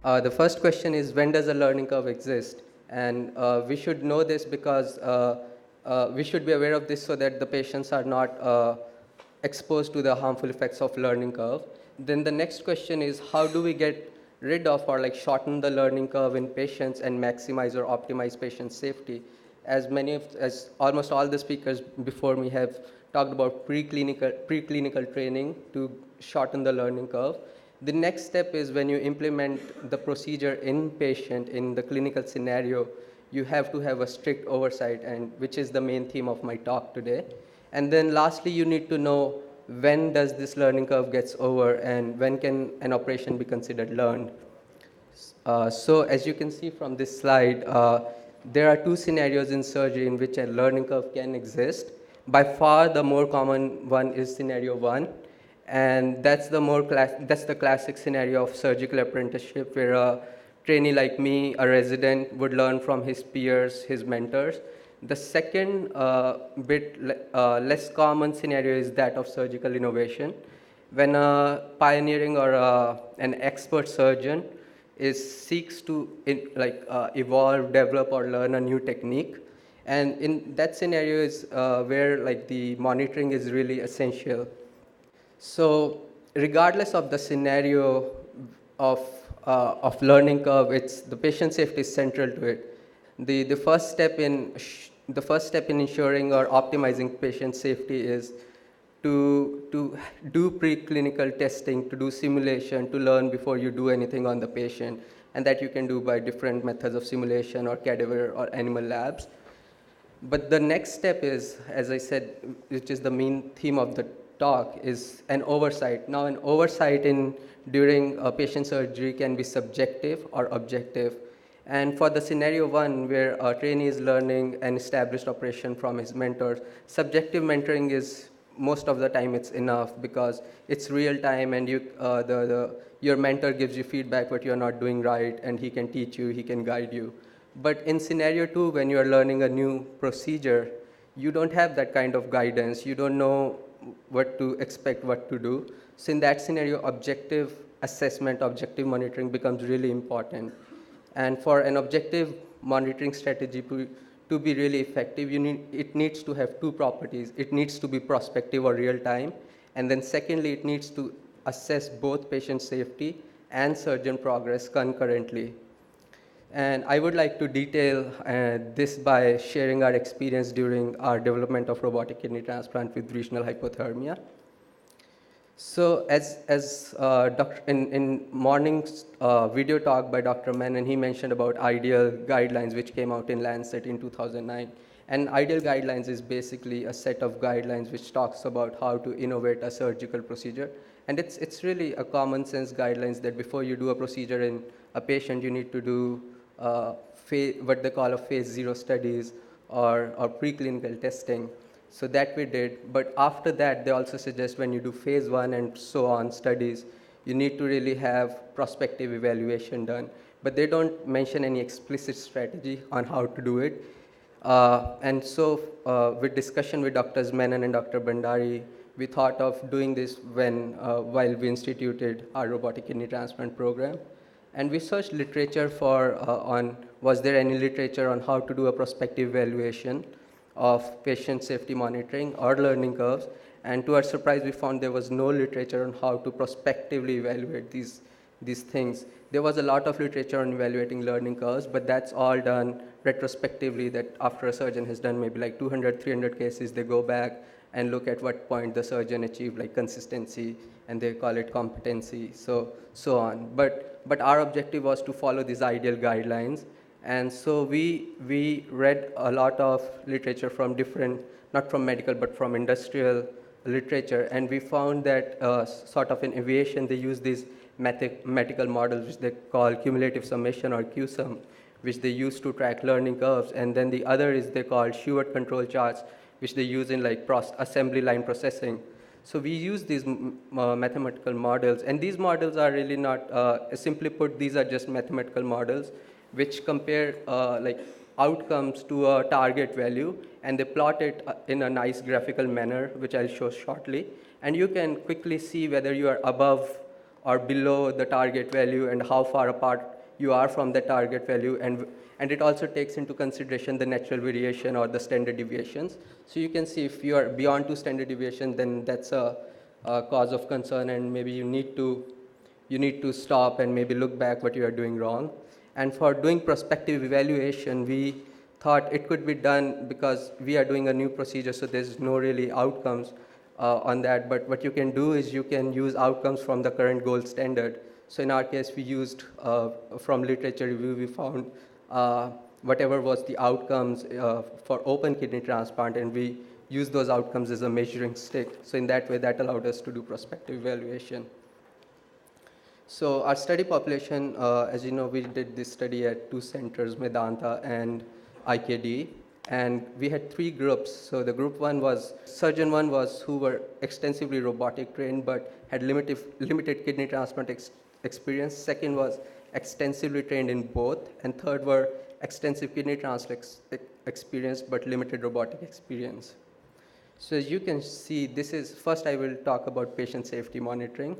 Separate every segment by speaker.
Speaker 1: The first question is, when does a learning curve exist? And we should know this because we should be aware of this so that the patients are not exposed to the harmful effects of learning curve. Then the next question is, how do we get rid of or like shorten the learning curve in patients and maximize or optimize patient safety? As almost all the speakers before me have talked about preclinical training to shorten the learning curve. The next step is when you implement the procedure in patient in the clinical scenario, you have to have a strict oversight, and which is the main theme of my talk today. And then lastly, you need to know when does this learning curve gets over and when can an operation be considered learned. So as you can see from this slide, there are two scenarios in surgery in which a learning curve can exist. By far, the more common one is scenario one, and that's the classic scenario of surgical apprenticeship, where a trainee like me, a resident, would learn from his peers, his mentors. The second less common scenario is that of surgical innovation, when a pioneering or an expert surgeon seeks to evolve, develop, or learn a new technique. And in that scenario is where like the monitoring is really essential. So regardless of the scenario of learning curve, it's the patient safety is central to it. The first step in ensuring or optimizing patient safety is to do preclinical testing, to do simulation, to learn before you do anything on the patient, and that you can do by different methods of simulation or cadaver or animal labs. But the next step is, as I said, which is the main theme of the talk, is an oversight. Now, an oversight during a patient surgery can be subjective or objective. And for the scenario one, where a trainee is learning an established operation from his mentors, subjective mentoring is most of the time it's enough because it's real time, and your mentor gives you feedback what you're not doing right, and he can teach you, he can guide you. But in scenario two, when you're learning a new procedure, you don't have that kind of guidance. You don't know what to expect, what to do. So in that scenario, objective assessment, objective monitoring becomes really important. And for an objective monitoring strategy to be really effective, it needs to have two properties. It needs to be prospective or real time. And then secondly, it needs to assess both patient safety and surgeon progress concurrently. And I would like to detail this by sharing our experience during our development of robotic kidney transplant with regional hypothermia. So in morning's video talk by Dr. Menon, he mentioned about IDEAL guidelines, which came out in Lancet in 2009. And IDEAL guidelines is basically a set of guidelines which talks about how to innovate a surgical procedure. And it's really a common sense guidelines that before you do a procedure in a patient, you need to do what they call a phase 0 studies or preclinical testing. So that we did, but after that, they also suggest when you do phase 1 and so on studies, you need to really have prospective evaluation done. But they don't mention any explicit strategy on how to do it. And so with discussion with Drs. Menon and Dr. Bhandari, we thought of doing this while we instituted our robotic kidney transplant program. And we searched literature was there any literature on how to do a prospective evaluation of patient safety monitoring or learning curves. And to our surprise, we found there was no literature on how to prospectively evaluate these things. There was a lot of literature on evaluating learning curves, but that's all done retrospectively, that after a surgeon has done maybe like 200, 300 cases, they go back and look at what point the surgeon achieved like consistency, and they call it competency, so on. But our objective was to follow these IDEAL guidelines. And so we read a lot of literature from different, not from medical, but from industrial literature. And we found that sort of in aviation, they use these mathematical models, which they call cumulative summation or QSUM, which they use to track learning curves. And then the other is they call Shewhart control charts, which they use in like assembly line processing. So we use these mathematical models. And these models are really not, simply put, these are just mathematical models which compare like outcomes to a target value, and they plot it in a nice graphical manner, which I'll show shortly. And you can quickly see whether you are above or below the target value and how far apart you are from the target value, and it also takes into consideration the natural variation or the standard deviations. So you can see if you are beyond 2 standard deviation, then that's a cause of concern, and maybe you need to stop and maybe look back what you are doing wrong. And for doing prospective evaluation, we thought it could be done because we are doing a new procedure, so there's no really outcomes on that. But what you can do is you can use outcomes from the current gold standard. So in our case, we used from literature review, we found whatever was the outcomes for open kidney transplant, and we used those outcomes as a measuring stick. So in that way, that allowed us to do prospective evaluation. So our study population, as you know, we did this study at 2 centers, Medanta and IKD, and we had 3 groups. So the group 1 was, surgeon 1 was who were extensively robotic trained but had limited kidney transplant experience. Second was extensively trained in both, and third were extensive kidney transplant experience but limited robotic experience. So as you can see, this is, first I will talk about patient safety monitoring.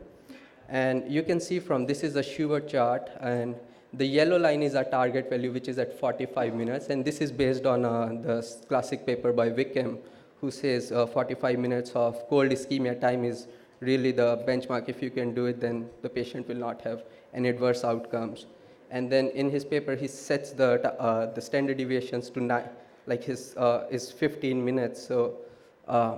Speaker 1: And you can see from this is a Schubert chart, and the yellow line is our target value, which is at 45 minutes. And this is based on the classic paper by Wickham, who says 45 minutes of cold ischemia time is really the benchmark. If you can do it, then the patient will not have any adverse outcomes. And then in his paper, he sets the standard deviations to 9, like his is 15 minutes. So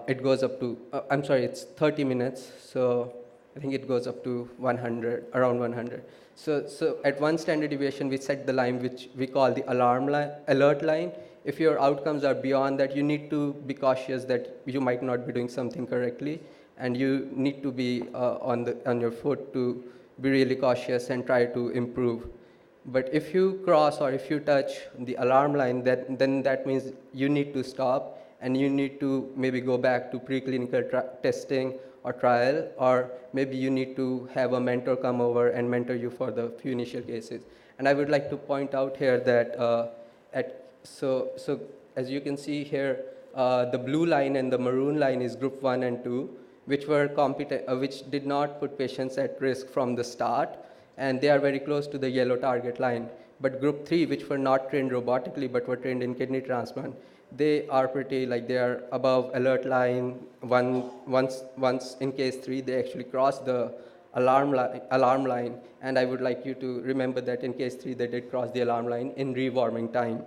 Speaker 1: it goes up to, I'm sorry, it's 30 minutes. So I think it goes up to 100, around 100. So at 1 standard deviation, we set the line which we call the alert line. If your outcomes are beyond that, you need to be cautious that you might not be doing something correctly, and you need to be on your foot to be really cautious and try to improve. But if you cross or if you touch the alarm line, then that means you need to stop, and you need to maybe go back to preclinical testing or trial, or maybe you need to have a mentor come over and mentor you for the few initial cases. And I would like to point out here that so as you can see here, the blue line and the maroon line is group 1 and 2, which were which did not put patients at risk from the start, and they are very close to the yellow target line. But group 3, which were not trained robotically but were trained in kidney transplant, they are pretty, like they are above alert line. Once in case 3, they actually cross the alarm line, and I would like you to remember that in case 3, they did cross the alarm line in rewarming time.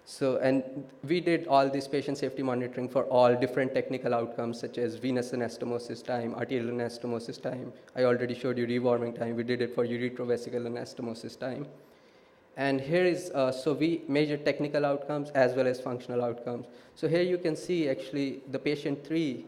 Speaker 1: So, and we did all this patient safety monitoring for all different technical outcomes, such as venous anastomosis time, arterial anastomosis time. I already showed you rewarming time. We did it for uretrovesical anastomosis time. And here is, so we measure technical outcomes as well as functional outcomes. So here you can see actually the patient 3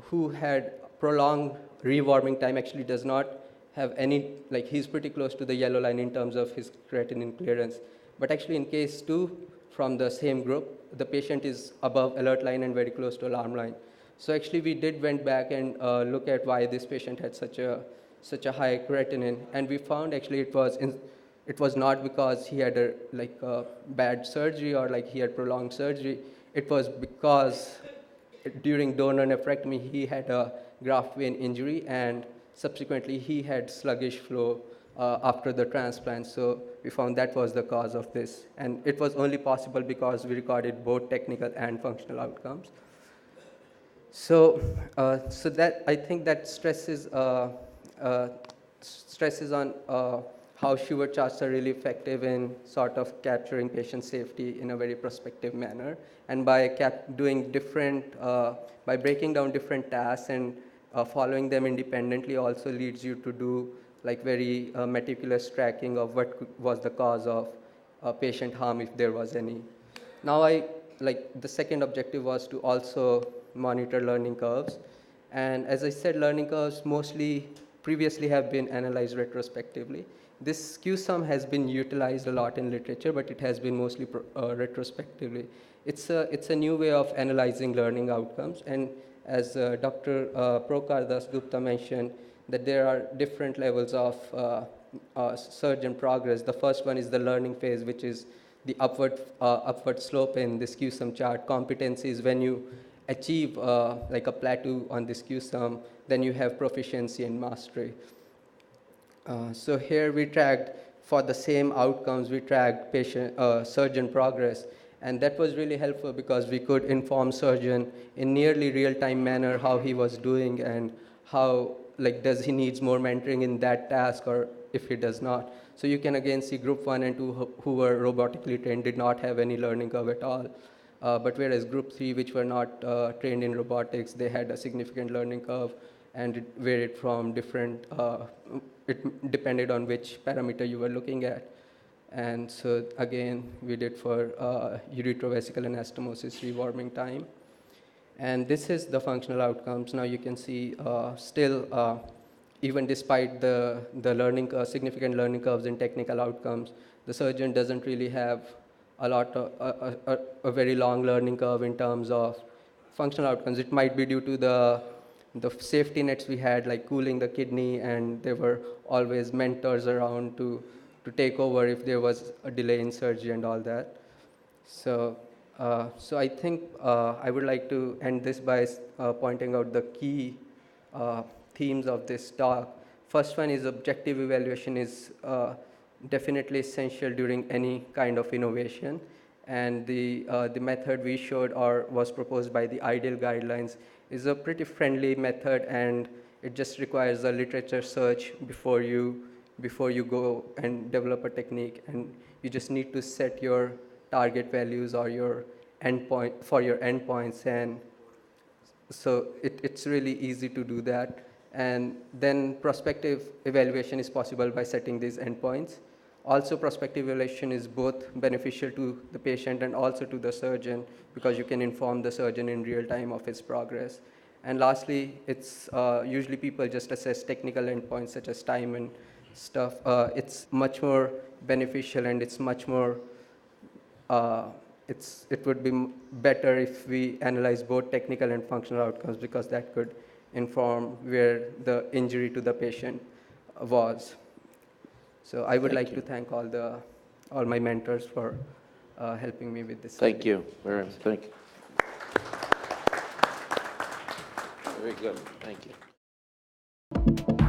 Speaker 1: who had prolonged rewarming time actually does not have any, like he's pretty close to the yellow line in terms of his creatinine clearance. But actually in case 2 from the same group, the patient is above alert line and very close to alarm line. So actually we went back and look at why this patient had such a high creatinine, and we found actually it was not because he had a bad surgery or like he had prolonged surgery. It was because during donor nephrectomy he had a graft vein injury, and subsequently he had sluggish flow after the transplant. So we found that was the cause of this, and it was only possible because we recorded both technical and functional outcomes. So that, I think that stresses on how Schubert charts are really effective in sort of capturing patient safety in a very prospective manner. And by by breaking down different tasks and following them independently also leads you to do like very meticulous tracking of what was the cause of patient harm, if there was any. Now the second objective was to also monitor learning curves. And as I said, learning curves mostly previously have been analyzed retrospectively. This Q-sum has been utilized a lot in literature, but it has been mostly retrospectively. It's a new way of analyzing learning outcomes, and as Dr. Prokar Das Gupta mentioned, that there are different levels of surgeon progress. The first one is the learning phase, which is the upward slope in this Q-sum chart. Competency is when you achieve like a plateau on this Q-sum, then you have proficiency and mastery. So here we tracked, for the same outcomes, we tracked surgeon progress. And that was really helpful because we could inform surgeon in nearly real-time manner how he was doing and how, like, does he needs more mentoring in that task or if he does not. So you can again see group 1 and 2 who were robotically trained did not have any learning curve at all. But whereas group 3, which were not trained in robotics, they had a significant learning curve, and it varied from different, it depended on which parameter you were looking at. And so again, we did for uretrovesical anastomosis rewarming time. And this is the functional outcomes. Now you can see still, even despite the significant learning curves in technical outcomes, the surgeon doesn't really have a very long learning curve in terms of functional outcomes. It might be due to the safety nets we had, like cooling the kidney, and there were always mentors around to take over if there was a delay in surgery and all that. So, so I think I would like to end this by pointing out the key themes of this talk. First one is objective evaluation is definitely essential during any kind of innovation. And the method we showed or was proposed by the IDEAL guidelines is a pretty friendly method, and it just requires a literature search before you go and develop a technique, and you just need to set your target values or your endpoint for your endpoints, and so it's really easy to do that. And then prospective evaluation is possible by setting these endpoints. Also, prospective evaluation is both beneficial to the patient and also to the surgeon, because you can inform the surgeon in real time of his progress. And lastly, it's usually people just assess technical endpoints such as time and stuff. It's much more beneficial, and it's much more it would be better if we analyze both technical and functional outcomes, because that could inform where the injury to the patient was. So I would like to thank all my mentors for helping me with this.
Speaker 2: Thank you very much. Thank you. Very good. Thank you.